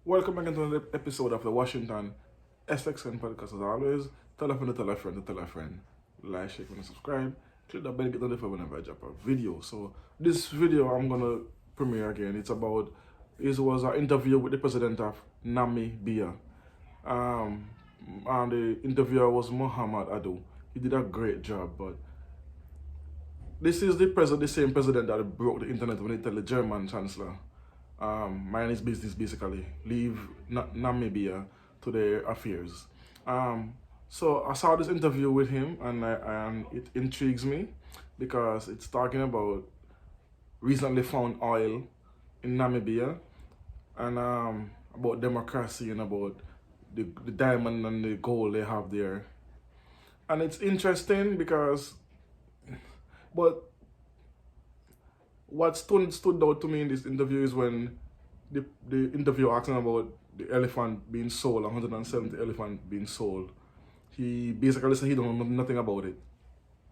Welcome back into another episode of the Washington SXN podcast. As always, tell a friend to tell a friend to tell a friend. Like, share, and subscribe. Click that bell, get notified whenever I drop a video. So this video I'm gonna premiere again. It was an interview with the president of Namibia. And the interviewer was Muhammad Adu. He did a great job, but this is the same president that broke the internet when he told the German chancellor, mind his business basically, leave Namibia to their affairs. So I saw this interview with him and it intrigues me because it's talking about recently found oil in Namibia and about democracy and about the diamond and the gold they have there. And it's interesting because, but what stood out to me in this interview is when the interviewer asked him about the elephant being sold, 170 elephant being sold. He basically said he don't know nothing about it.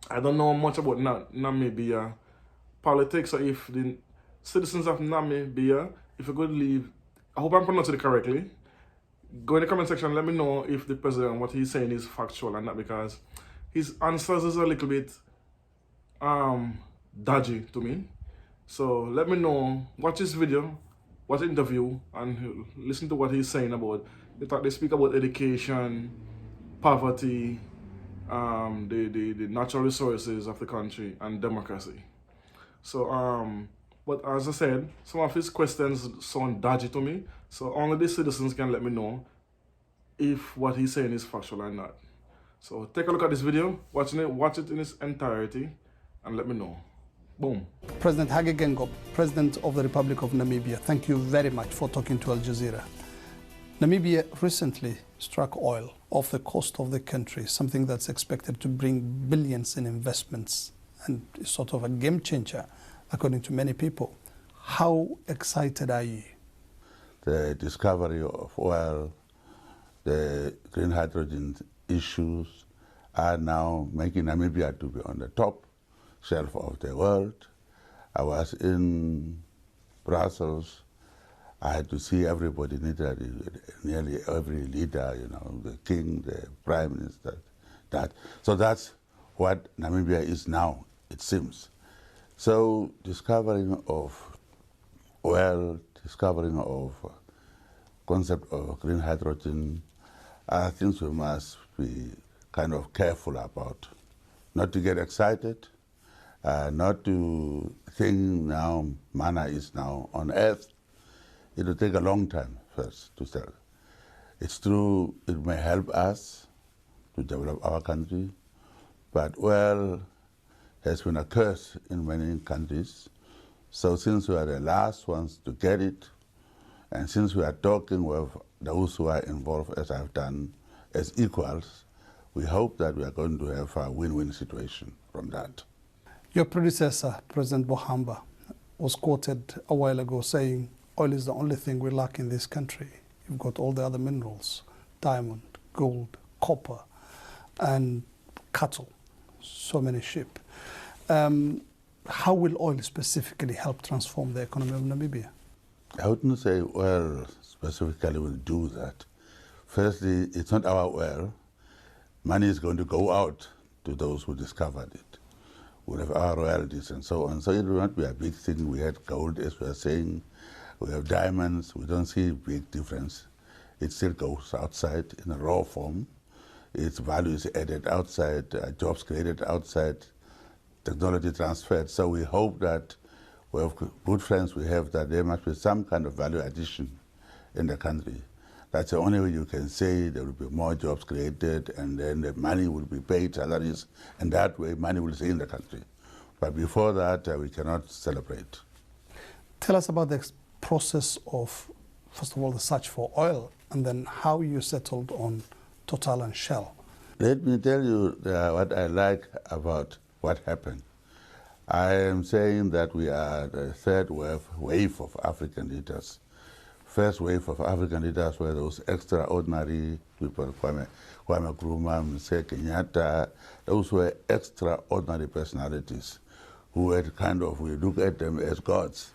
I don't know much about Namibia politics, or if the citizens of Namibia, if you could leave, I hope I'm pronouncing it correctly. Go in the comment section, let me know if the president, what he's saying is factual and not, because his answers is a little bit dodgy to me. So let me know, watch this video, watch the interview, and listen to what he's saying about. They speak about education, poverty, the natural resources of the country, and democracy. So, but as I said, some of his questions sound dodgy to me. So only the citizens can let me know if what he's saying is factual or not. So take a look at this video, watch it in its entirety, and let me know. Boom. President Hage Geingob, President of the Republic of Namibia, thank you very much for talking to Al Jazeera. Namibia recently struck oil off the coast of the country, something that's expected to bring billions in investments and is sort of a game changer, according to many people. How excited are you? The discovery of oil, the green hydrogen issues are now making Namibia to be on the top shelf of the world. I was in Brussels. I had to see everybody, nearly every leader, the king, the prime minister, that. So that's what Namibia is now, it seems. So discovering of oil, discovering of concept of green hydrogen are things we must be kind of careful about. Not to get excited, not to think now manna is now on earth. It will take a long time first to sell. It's true, it may help us to develop our country, but oil has been a curse in many countries. So since we are the last ones to get it, and since we are talking with those who are involved, as I've done, as equals, we hope that we are going to have a win-win situation from that. Your predecessor, President Bohamba, was quoted a while ago saying, oil is the only thing we lack in this country. You've got all the other minerals, diamond, gold, copper, and cattle, so many sheep. How will oil specifically help transform the economy of Namibia? I wouldn't say oil specifically will do that. Firstly, it's not our oil. Money is going to go out to those who discovered it. We'll have our royalties and so on. So it will not be a big thing. We had gold, as we are saying. We have diamonds. We don't see a big difference. It still goes outside in a raw form. Its value is added outside, jobs created outside, technology transferred. So we hope that we have good friends we have, that there must be some kind of value addition in the country. That's the only way you can say there will be more jobs created, and then the money will be paid, salaries, and that way money will stay in the country. But before that, we cannot celebrate. Tell us about the process of, first of all, the search for oil, and then how you settled on Total and Shell. Let me tell you what I like about what happened. I am saying that we are the third wave of African leaders. First wave of African leaders were those extraordinary people, Kwame Nkrumah, Mzee Kenyatta. Those were extraordinary personalities who had we look at them as gods.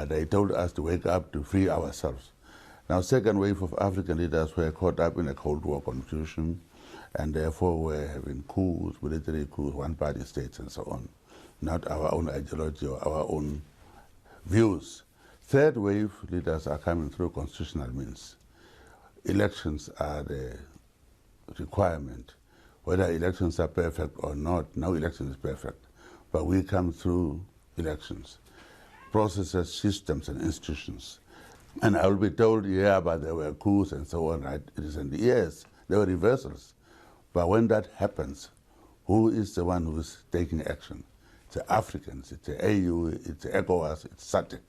They told us to wake up to free ourselves. Now, second wave of African leaders were caught up in a Cold War confusion, and therefore were having coups, military coups, one-party states, and so on. Not our own ideology or our own views. Third wave leaders are coming through constitutional means. Elections are the requirement. Whether elections are perfect or not, no election is perfect. But we come through elections, processes, systems, and institutions. And I will be told, yeah, but there were coups and so on, right? It isn't. Yes, there were reversals. But when that happens, who is the one who is taking action? It's the Africans, it's the AU, it's the ECOWAS, it's SADC.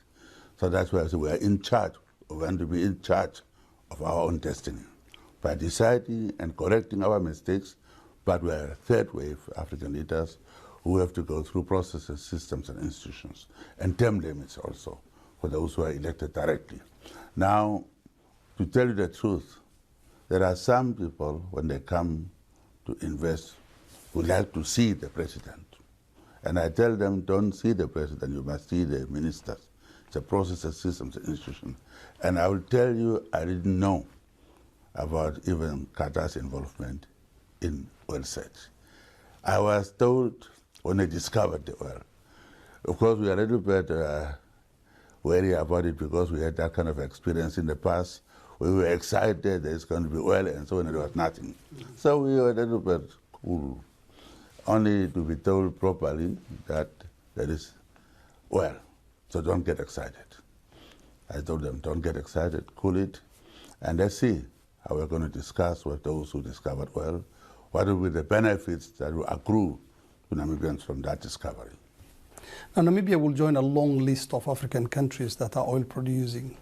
So that's why I say we are in charge, we want to be in charge of our own destiny by deciding and correcting our mistakes, but we are a third wave African leaders who have to go through processes, systems, and institutions, and term limits also for those who are elected directly. Now, to tell you the truth, there are some people, when they come to invest, who like to see the president. And I tell them, don't see the president, you must see the ministers. It's a process, a system, it's an institution. And I will tell you, I didn't know about even Qatar's involvement in oil search. I was told when they discovered the oil. Of course, we are a little bit wary about it because we had that kind of experience in the past. We were excited there's going to be oil and so on, and there was nothing. So we were a little bit cool, only to be told properly that there is oil. So don't get excited. I told them, don't get excited, cool it, and let's see how we're going to discuss with those who discovered oil, what will be the benefits that will accrue to Namibians from that discovery. Now, Namibia will join a long list of African countries that are oil producing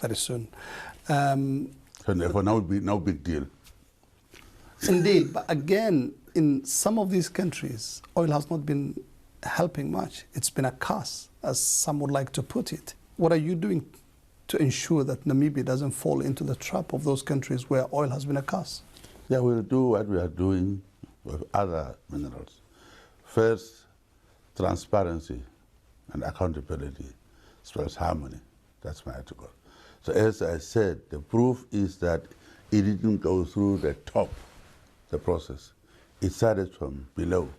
very soon. So therefore, no big deal. Indeed, but again, in some of these countries, oil has not been helping much. It's been a curse, as some would like to put it. What are you doing to ensure that Namibia doesn't fall into the trap of those countries where oil has been a curse? Yeah, we'll do what we are doing with other minerals. First, transparency and accountability spells harmony. That's my article. So as I said, the proof is that it didn't go through the top, the process. It started from below,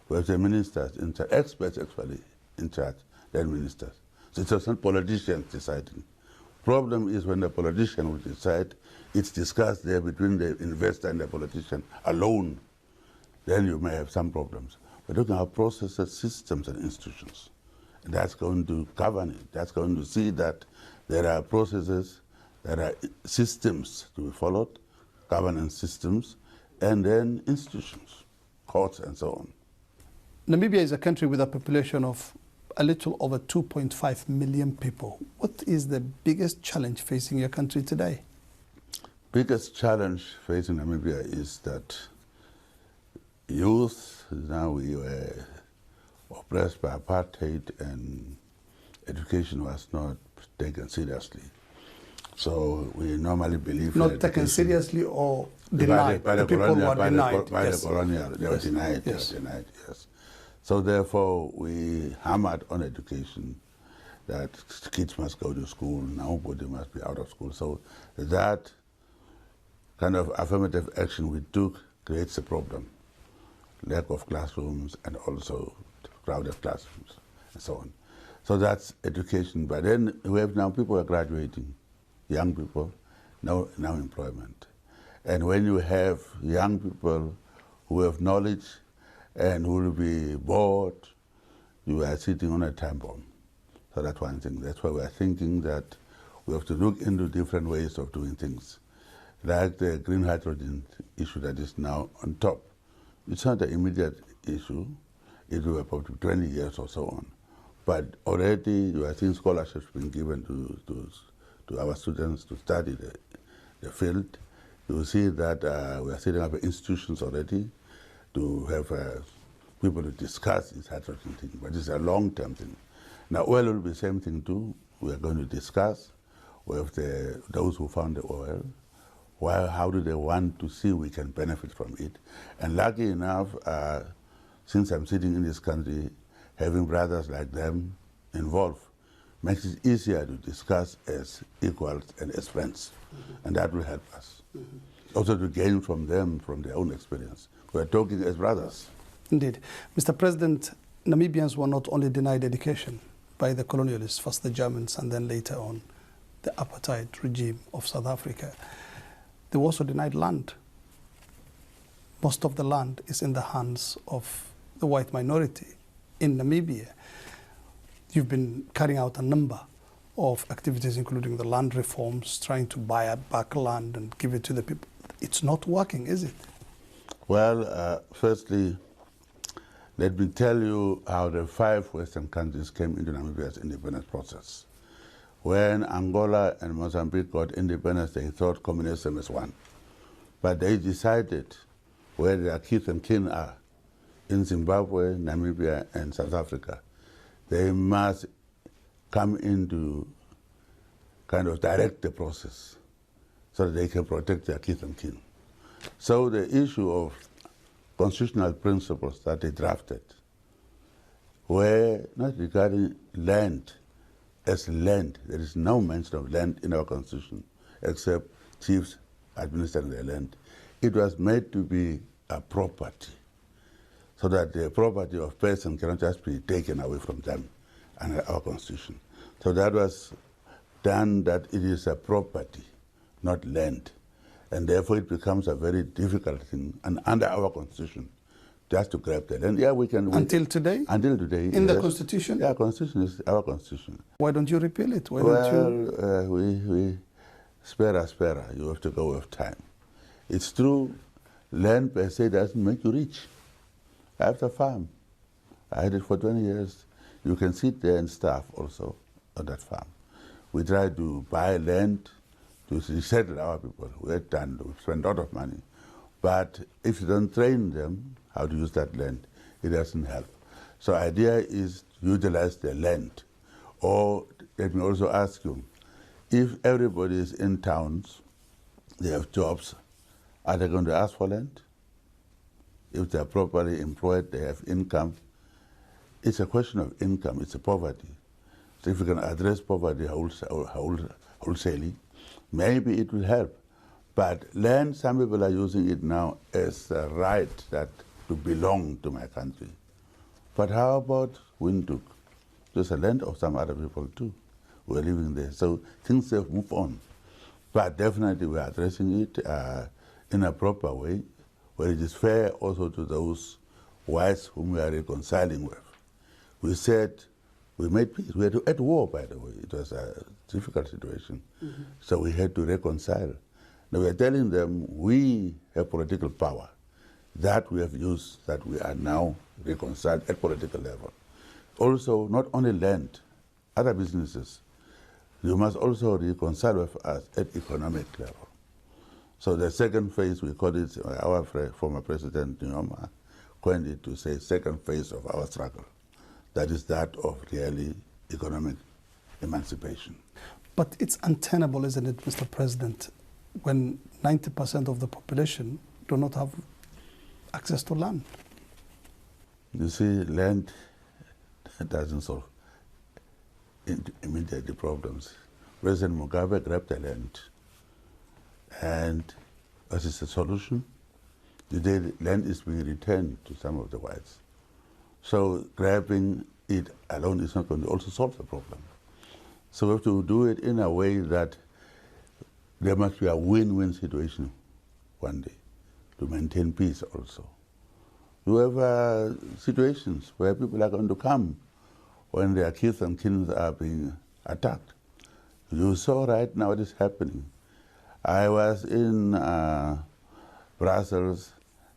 where the ministers, experts actually in charge, then ministers. So it was not politicians deciding. Problem is when the politician will decide, it's discussed there between the investor and the politician alone, then you may have some problems. We're looking at processes, systems, and institutions. And that's going to govern it. That's going to see that there are processes, there are systems to be followed, governance systems, and then institutions, courts, and so on. Namibia is a country with a population of a little over 2.5 million people. What is the biggest challenge facing your country today? Biggest challenge facing Namibia is that youth, now we were oppressed by apartheid and education was not taken seriously. So we normally believe not taken seriously or denied. By the people colonial, were denied. By the colonial, they were denied. Yes. They were denied, yes. So therefore, we hammered on education, that kids must go to school, nobody must be out of school. So that kind of affirmative action we took creates a problem. Lack of classrooms and also crowded classrooms and so on. So that's education. But then we have now people are graduating, young people, now employment. And when you have young people who have knowledge and who will be bored, you are sitting on a time bomb. So that's one thing. That's why we are thinking that we have to look into different ways of doing things. Like the green hydrogen issue that is now on top. It's not an immediate issue. It will be probably 20 years or so on. But already you are seeing scholarships being given to our students to study the field. You will see that we are setting up institutions already to have people to discuss this hydrogen thing, but it's a long-term thing. Now, oil will be the same thing too. We are going to discuss with those who found the oil, how do they want to see we can benefit from it. And lucky enough, since I'm sitting in this country, having brothers like them involved, makes it easier to discuss as equals and as friends. And that will help us. Also to gain from them, from their own experience. We're talking as brothers. Indeed. Mr. President, Namibians were not only denied education by the colonialists, first the Germans and then later on the apartheid regime of South Africa. They were also denied land. Most of the land is in the hands of the white minority in Namibia. You've been carrying out a number of activities, including the land reforms, trying to buy back land and give it to the people. It's not working, is it? Well, firstly, let me tell you how the 5 Western countries came into Namibia's independence process. When Angola and Mozambique got independence, they thought communism is one. But they decided where their kith and kin are, in Zimbabwe, Namibia, and South Africa, they must come in to kind of direct the process so that they can protect their kith and kin. So the issue of constitutional principles that they drafted were not regarding land as land. There is no mention of land in our constitution except chiefs administering their land. It was made to be a property so that the property of person cannot just be taken away from them under our constitution. So that was done that it is a property, not land. And therefore it becomes a very difficult thing, and under our constitution, just to grab the land. Yeah, we can. Until today? Until today. In the constitution? Yeah, constitution is our constitution. Why don't you repeal it? Why well, don't you? we spera. You have to go with time. It's true, land per se doesn't make you rich. I have a farm. I had it for 20 years. You can sit there and starve also on that farm. We try to buy land to resettle our people. We've spent a lot of money. But if you don't train them how to use that land, it doesn't help. So the idea is to utilize the land. Or let me also ask you, if everybody is in towns, they have jobs, are they going to ask for land? If they're properly employed, they have income. It's a question of income, it's a poverty. So if we can address poverty wholesalely, maybe it will help. But land, some people are using it now as a right that to belong to my country. But how about Windhoek? There's a land of some other people too who are living there. So things have moved on. But definitely we're addressing it in a proper way, where it is fair also to those whites whom we are reconciling with. We said, we made peace. We were at war, by the way. It was a difficult situation. So we had to reconcile. Now we are telling them we have political power that we have used, that we are now reconciled at political level. Also, not only land, other businesses, you must also reconcile with us at economic level. So the second phase, we call it, our former President Nyoma coined it to say second phase of our struggle. That is that of really economic emancipation. But it's untenable, isn't it, Mr. President, when 90% of the population do not have access to land? You see, land doesn't solve immediate problems. President Mugabe grabbed the land, and what is the solution? Today, land is being returned to some of the whites. So grabbing it alone is not going to also solve the problem. So we have to do it in a way that there must be a win-win situation one day to maintain peace also. You have situations where people are going to come when their kids and kin are being attacked. You saw right now what is happening. I was in Brussels.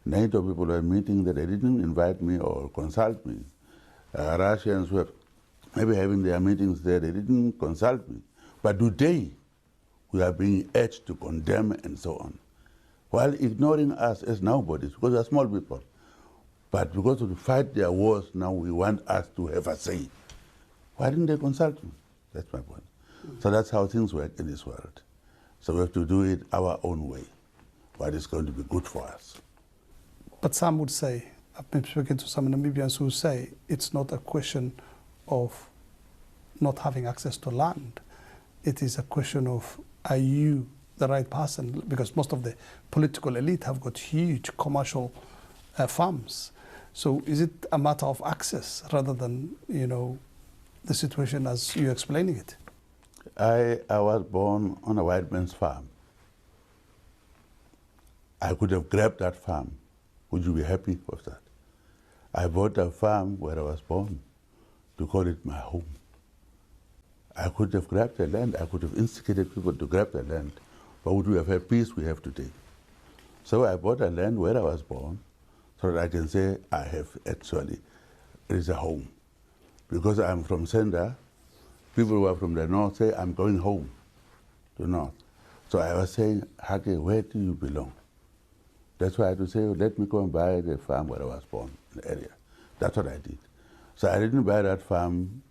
NATO people were meeting that they didn't invite me or consult me. Russians were maybe having their meetings there, they didn't consult me. But today, we are being urged to condemn and so on, while ignoring us as nobodies, because we are small people. But because to fight their wars now, we want us to have a say. Why didn't they consult me? That's my point. So that's how things work in this world. So we have to do it our own way, what is going to be good for us. But some would say, I've been speaking to some Namibians who say it's not a question of not having access to land. It is a question of, are you the right person? Because most of the political elite have got huge commercial farms. So is it a matter of access rather than, the situation as you're explaining it? I was born on a white man's farm. I could have grabbed that farm. Would you be happy with that? I bought a farm where I was born to call it my home. I could have grabbed the land. I could have instigated people to grab the land. But would we have had peace we have today? So I bought a land where I was born so that I can say I have actually, it is a home. Because I'm from Senda, people who are from the north say, I'm going home to north. So I was saying, Hake, where do you belong? That's why I had to say, let me go and buy the farm where I was born, in the area. That's what I did. So I didn't buy that farm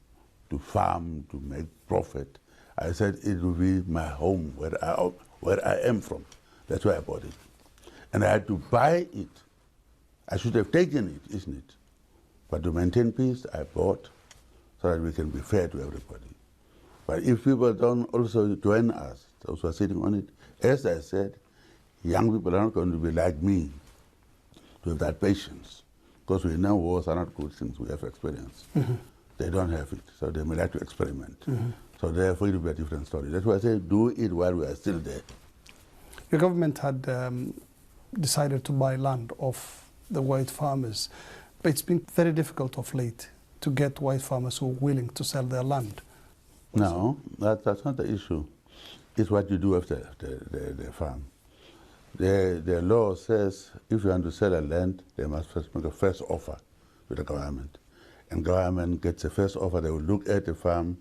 to make profit. I said it will be my home, where I am from. That's why I bought it. And I had to buy it. I should have taken it, isn't it? But to maintain peace, I bought so that we can be fair to everybody. But if people don't also join us, those who are sitting on it, as I said, young people are not going to be like me, to have that patience. Because we know wars are not good things we have experienced. Mm-hmm. They don't have it, so they may like to experiment. Mm-hmm. So therefore it will be a different story. That's why I say do it while we are still there. Your government had decided to buy land off the white farmers, but it's been very difficult of late to get white farmers who are willing to sell their land. No, that's not the issue. It's what you do with the farm. The law says if you want to sell a land, they must first make a first offer to the government. And government gets a first offer, they will look at the farm,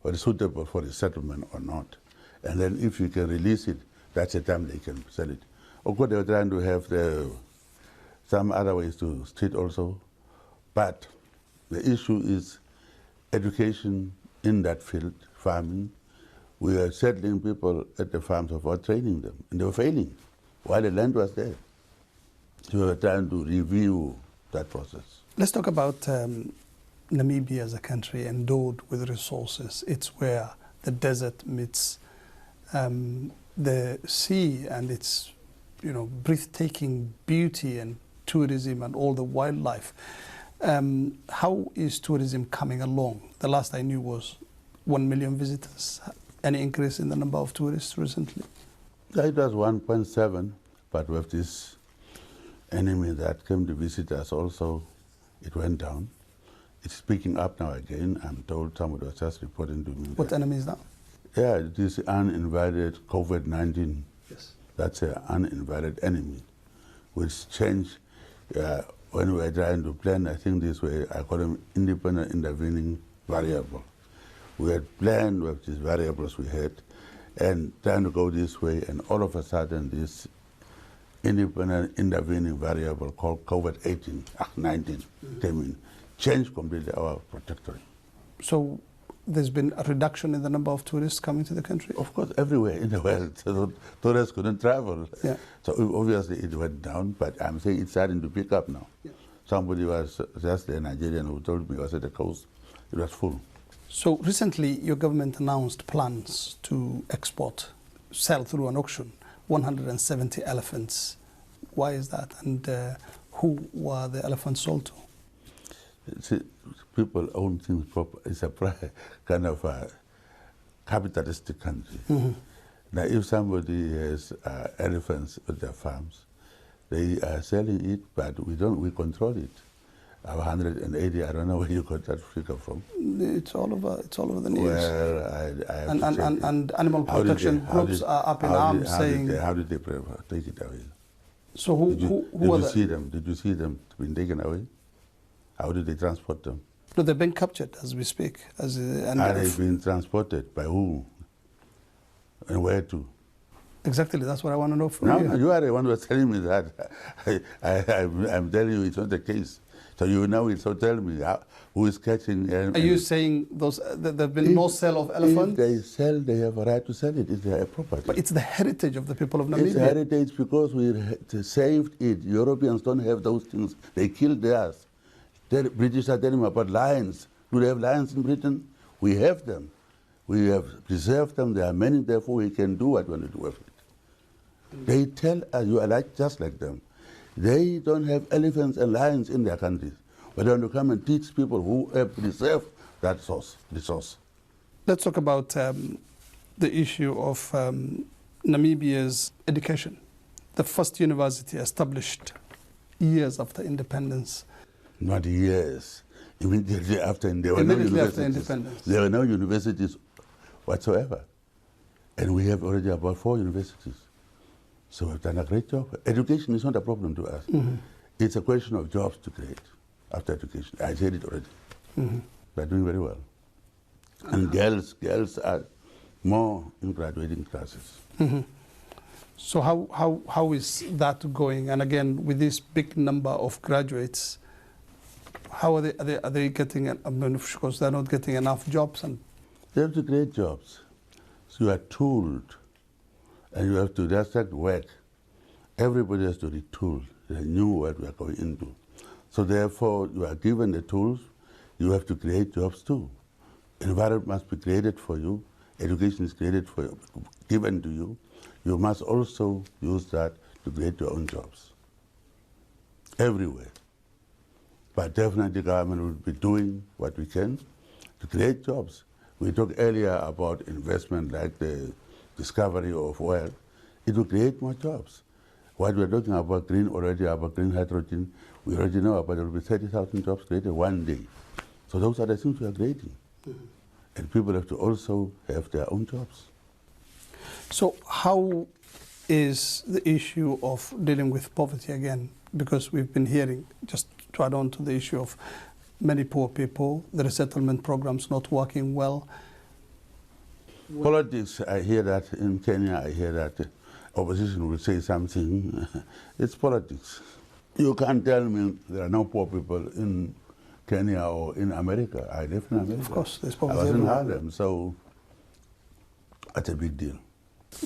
whether it's suitable for the settlement or not. And then if you can release it, that's the time they can sell it. Of course, they were trying to have some other ways to street also. But the issue is education in that field, farming. We are settling people at the farms without training them, and they were failing while the land was there. So we were trying to review that process. Let's talk about Namibia as a country endowed with resources. It's where the desert meets the sea, and its breathtaking beauty and tourism and all the wildlife. How is tourism coming along? The last I knew was 1 million visitors. Any increase in the number of tourists recently? It was 1.7, but with this enemy that came to visit us also, it went down. It's picking up now again. I'm told somebody was just reporting to me. What enemy is that? Yeah, it is uninvited COVID-19. Yes. That's an uninvited enemy, which changed when we were trying to plan, I think this way, I call them independent intervening variable. We had planned with these variables we had and trying to go this way, and all of a sudden this independent intervening variable called COVID-19 came in, changed completely our trajectory. So there's been a reduction in the number of tourists coming to the country? Of course, everywhere in the world. So tourists couldn't travel. Yeah. So obviously it went down, but I'm saying it's starting to pick up now. Yeah. Somebody was just a Nigerian who told me, I was at the coast, it was full. So recently your government announced plans to sell through an auction, 170 elephants. Why is that? And who were the elephants sold to? See, people own things proper. It's a kind of a capitalistic country. Mm-hmm. Now, if somebody has elephants at their farms, they are selling it, but we control it. Our 180, I don't know where you got that figure from. It's all over the news. Well, I have and animal protection groups are up in arms saying... How did they take it away? So who did you see them? Did you see them being taken away? How did they transport them? No, they've been captured as we speak. Are they being transported? By who? And where to? Exactly, that's what I want to know from you. No, you are the one who was telling me that. I'm telling you it's not the case. So you know it, so tell me, who is catching... Are you saying there have been no sale of elephants? If they sell, they have a right to sell it. It's their property. But it's the heritage of the people of Namibia. It's heritage because we saved it. Europeans don't have those things. They killed theirs. The British are telling me about lions. Do they have lions in Britain? We have them. We have preserved them. There are many, therefore we can do what we want to do with it. They tell us you are just like them. They don't have elephants and lions in their countries, but they want to come and teach people who have preserved that resource. Let's talk about the issue of Namibia's education. The first university established years after independence. Not years. Immediately after, there were Immediately no after independence. There were no universities whatsoever. And we have already about 4 universities. So we've done a great job. Education is not a problem to us. Mm-hmm. It's a question of jobs to create after education. I said it already. Mm-hmm. They're doing very well. And girls are more in graduating classes. Mm-hmm. So how is that going? And again, with this big number of graduates, how are they getting? I mean, of course, they're not getting enough jobs. And They have to create jobs. So you are tooled, and you have to just start work. Everybody has to be tooled. They knew what we are going into. So therefore, you are given the tools. You have to create jobs too. Environment must be created for you. Education is created for you, given to you. You must also use that to create your own jobs. Everywhere. But definitely the government will be doing what we can to create jobs. We talked earlier about investment like the discovery of oil. It will create more jobs. What we're talking about green already, about green hydrogen, we already know about there will be 30,000 jobs created one day. So those are the things we are creating. Mm-hmm. And people have to also have their own jobs. so how is the issue of dealing with poverty again? Because we've been hearing, just to add on to the issue of many poor people, the resettlement programs not working well. Politics, I hear that in Kenya, I hear that opposition will say something. It's politics. You can't tell me there are no poor people in Kenya or in America. I live in America. Of course, there's I poverty was in everywhere. Harlem, so that's a big deal.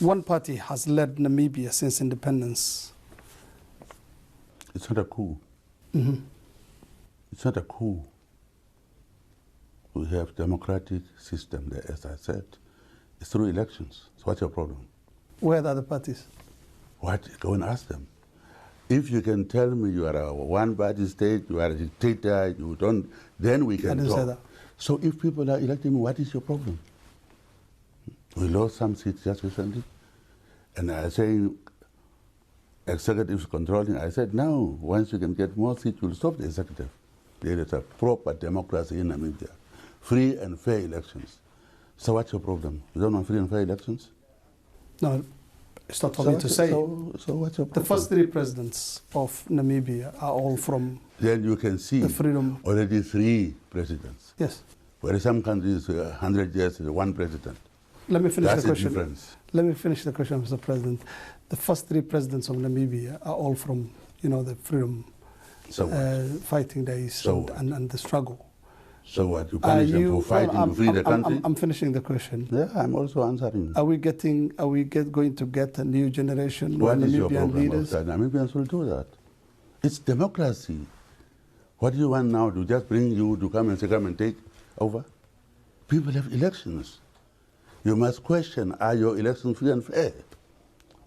One party has led Namibia since independence. It's not a coup. Mm-hmm. It's not a coup. We have democratic system there, as I said. It's through elections. So what's your problem? Where are the other parties? What? Go and ask them. If you can tell me you are a one-party state, you are a dictator, you don't, then we can I didn't talk. say that. So if people are electing me, what is your problem? We lost some seats just recently, and I say executives controlling. I said, no, once you can get more seats, you'll stop the executive. There is a proper democracy in Namibia, free and fair elections. So what's your problem? You don't want free and fair elections? No, it's not for me to say. So what's your problem? The first 3 presidents of Namibia are all from Then you can see the freedom. already 3 presidents. Yes. Whereas some countries, 100 years, 1 president. Let me finish That's the the question. difference. Let me finish the question, Mr. President. The first 3 presidents of Namibia are all from, the freedom So what? fighting days So and the struggle. So what? You punish them for fighting to free the country? I'm finishing the question. Yeah, I'm also answering. Are we going to get a new generation What of is your Namibian problem leaders? of that? Namibians will do that. It's democracy. What do you want now? To just bring you to come and take over? People have elections. You must question, are your elections free and fair?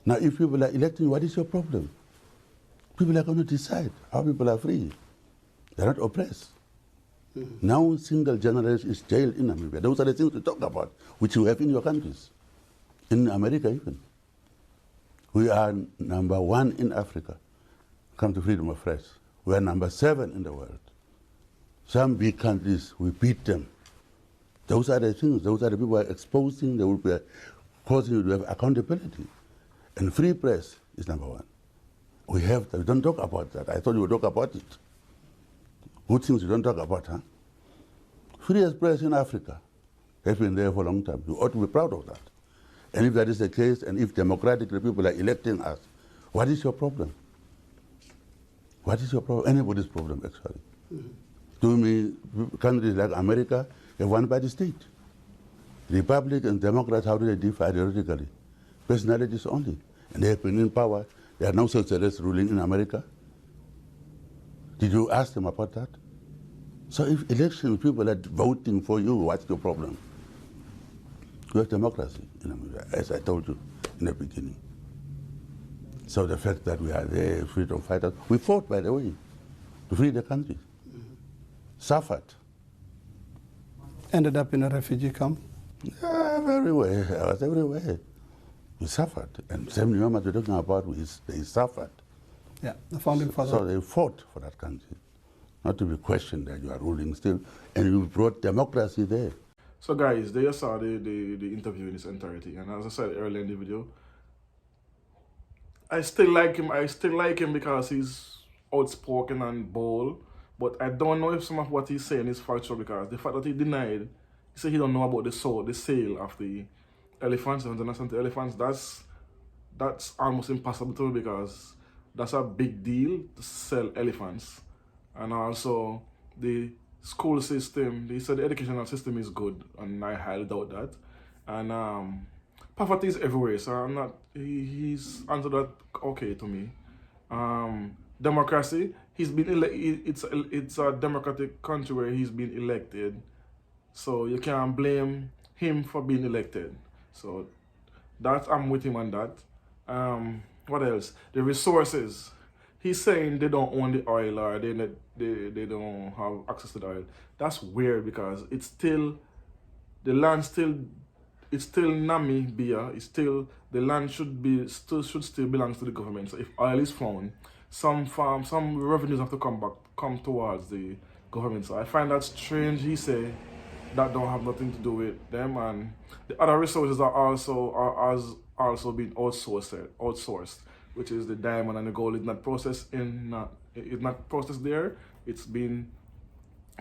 Now, if people are electing, what is your problem? People are going to decide how people are free. They're not oppressed. Mm-hmm. Now, single generation is jailed in Namibia. Those are the things to talk about, which you have in your countries, in America even. We are number 1 in Africa, come to freedom of press. We are number 7 in the world. Some big countries, we beat them. Those are the things, those are the people who are exposing, they will be causing you to have accountability. And free press is number 1. We don't talk about that. I thought you would talk about it. Good things you don't talk about, huh? Free press in Africa has been there for a long time. You ought to be proud of that. And if that is the case, and if democratically people are electing us, what is your problem? What is your problem? Anybody's problem, actually. Mm-hmm. To me, countries like America have one-party state. Republicans and Democrats, how do they differ ideologically? Personalities only. And they have been in power. There are no socialists ruling in America. Did you ask them about that? So if election people are voting for you, what's your problem? You have democracy in Namibia, as I told you in the beginning. So the fact that we are there, freedom fighters, we fought, by the way, to free the country. Suffered. Ended up in a refugee camp? Yeah, everywhere. I was everywhere. We suffered. And same moment we're talking about, they suffered. Yeah, the founding father. So they fought for that country. Not to be questioned that you are ruling still. And you brought democracy there. So guys, there you saw the interview in its entirety. And as I said earlier in the video, I still like him because he's outspoken and bold. But I don't know if some of what he's saying is factual, because the fact that he denied, he said he don't know about the sale of the elephants, the international elephants, that's almost impossible to me, because that's a big deal to sell elephants. And also the school system, he said the educational system is good, and I highly doubt that. And poverty is everywhere, so I'm not, he's answered that okay to me. Democracy, he's been it's a democratic country where he's been elected, so you can't blame him for being elected. So that, I'm with him on that. What else? The resources, he's saying they don't own the oil, or they don't have access to the oil. That's weird, because it's still, the land it's still Namibia. It's still, the land should still belongs to the government. So if oil is found, some revenues have to come towards the government. So I find that strange. He say that don't have nothing to do with them, and the other resources are also being outsourced, which is the diamond and the gold is not processed it's not processed there. It's been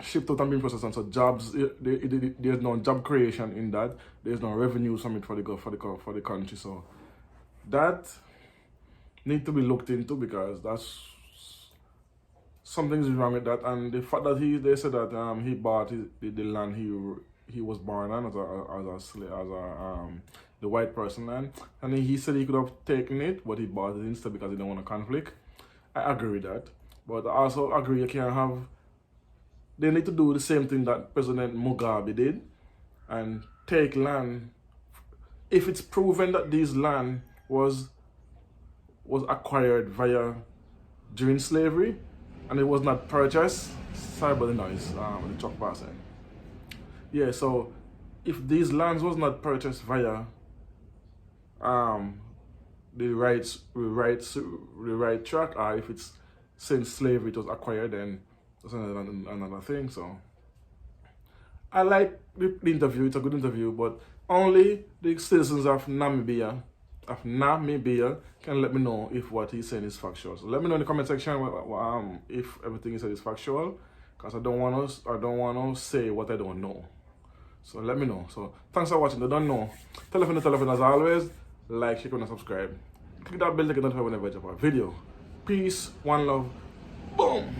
shipped out and being processed, and so jobs, there's no job creation in that. There's no revenue from it for the country. So that need to be looked into, because that's, something's wrong with that. And the fact that they said that he bought the land he was born on as the white person land, and he said he could have taken it, but he bought it instead because he didn't want a conflict. I agree with that, but I also agree you can't have. They need to do the same thing that President Mugabe did, and take land. If it's proven that this land was acquired during slavery, and it was not purchased. Sorry about the noise, the truck passing. Yeah, so if these lands was not purchased via the right track, or if it's since slavery it was acquired, then that's another thing. So I like the interview. It's a good interview, but only the citizens of Namibia can let me know if what he's saying is factual. So let me know in the comment section if everything he said is factual, because I don't want to say what I don't know. So let me know. So thanks for watching. I don't know. Telephone as always. Like, share, and subscribe. Click that bell to get notified whenever I drop a video. Peace, one love, boom.